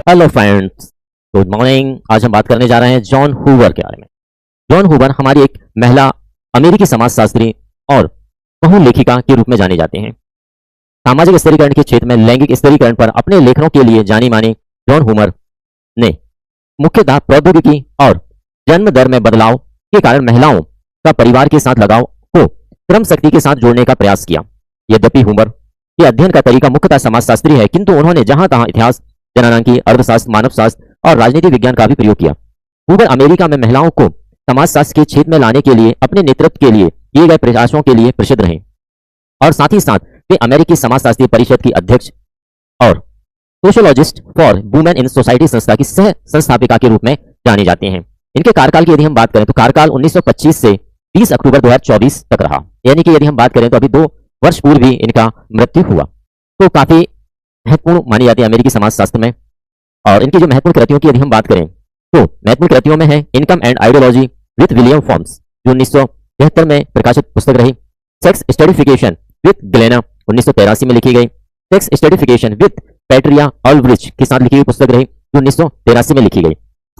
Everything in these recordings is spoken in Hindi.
Hello friends, good morning. आज हम बात करने जा रहे हैं जॉन हूवर के बारे में। जॉन हूवर हमारी एक महिला अमेरिकी समाजशास्त्री और बहुलेखिका के रूप में जाने जाते हैं। सामाजिक स्थिरीकरण के क्षेत्र में लैंगिक स्थिरीकरण पर अपने लेखनों के लिए जानी मानी जॉन हूवर ने मुख्यतः प्रौद्योगिकी और जन्म दर में बदलाव के कारण महिलाओं का परिवार के साथ लगाव को श्रम शक्ति के साथ जोड़ने का प्रयास किया। यद्यपि हूवर के अध्ययन का तरीका मुख्यतः समाजशास्त्री है, किंतु उन्होंने जहां तहां इतिहास, जननांकी, अर्थशास्त्र, मानवशास्त्र और राजनीति विज्ञान का भी प्रयोग किया। हूवर अमेरिका में महिलाओं को समाजशास्त्र के क्षेत्र में लाने के लिए अपने नेतृत्व के लिए किए गए प्रयासों के लिए प्रसिद्ध रहे और साथ ही साथ वे अमेरिकी समाजशास्त्री परिषद की अध्यक्ष और sociologist for women in society संस्था की सह संस्थापिका के रूप में जाने जाते हैं। इनके कार्यकाल की यदि हम बात करें तो कार्यकाल 1925 से 20 अक्टूबर 2024 तक रहा, यानी कि यदि हम बात करें तो अभी 2 वर्ष पूर्व ही इनका मृत्यु हुआ। तो काफी महत्वपूर्ण मानी जाती है अमेरिकी समाजशास्त्र में। और इनकी जो महत्वपूर्ण कृतियों की यदि हम बात करें तो महत्वपूर्ण कृतियों में है income and ideology with William forms, जो 1973 में प्रकाशित पुस्तक रही। सेक्स स्टडीफिकेशन विथ ग्लेना 1983 में लिखी गई। सेक्स स्टडीफिकेशन विथ पैट्रिया ऑल्ब्रिच के साथ लिखी गई पुस्तक रही, जो 1983 में लिखी गई।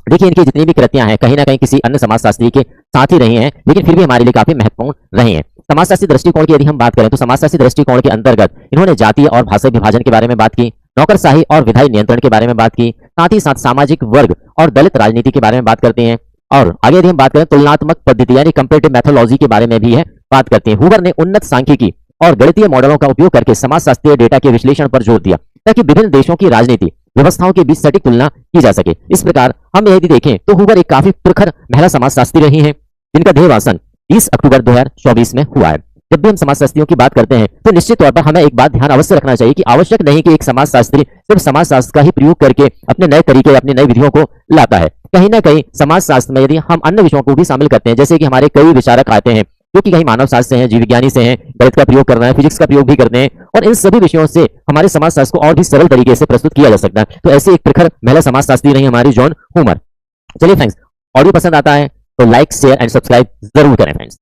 देखिए, इनकी जितनी भी कृतियां हैं कहीं ना कहीं किसी अन्य समाजशास्त्री के साथ ही रही हैं, लेकिन फिर भी हमारे लिए काफी महत्वपूर्ण रही हैं। समाजशास्त्री दृष्टिकोण की यदि हम बात करें तो समाजशास्त्री दृष्टिकोण के अंतर्गत इन्होंने जातीय और भाषाई विभाजन के बारे में बात की, नौकरशाही और विधायी नियंत्रण के बारे में बात की, साथ ही साथ सामाजिक वर्ग और दलित राजनीति के बारे में बात करते हैं। और आगे यदि हम बात करें तुलनात्मक पद्धति यानी कंपैरेटिव मेथोडोलॉजी के बारे में भी है बात करते हैं। हूवर ने उन्नत सांख्यिकी और गणितीय मॉडलों का उपयोग करके समाजशास्त्रीय डेटा के विश्लेषण पर जोर दिया ताकि विभिन्न देशों की राजनीति व्यवस्थाओं के बीच सटीक तुलना की जा सके। इस प्रकार हम यदि देखें तो हूवर एक काफी प्रखर महिला समाजशास्त्री रही हैं, जिनका देहावसान 30 अक्टूबर 2024 में हुआ है। जब भी हम समाजशास्त्रियों की बात करते हैं तो निश्चित तौर पर हमें एक बात ध्यान अवश्य रखना चाहिए कि आवश्यक नहीं कि एक समाजशास्त्री सिर्फ समाजशास्त्र का ही प्रयोग करके अपने नए तरीके, अपनी नई विधियों को लाता है। कहीं ना कहीं समाजशास्त्र में यदि हम अन्य विषयों को भी शामिल करते हैं, जैसे कि हमारे कई विचारक आते हैं जो कि कहीं मानव शास्त्र से हैं, जीव विज्ञानी से हैं, गणित का प्रयोग करना है, फिजिक्स का प्रयोग भी करते हैं, और इन सभी विषयों से हमारे समाजशास्त्र को और भी सरल तरीके से प्रस्तुत किया जा सकता है। तो ऐसे एक प्रखर महिला समाजशास्त्री रही हमारी जॉन हूवर। चलिए फ्रेंड्स, ऑडियो पसंद आता है तो लाइक, शेयर एंड सब्सक्राइब जरूर करें फ्रेंड्स।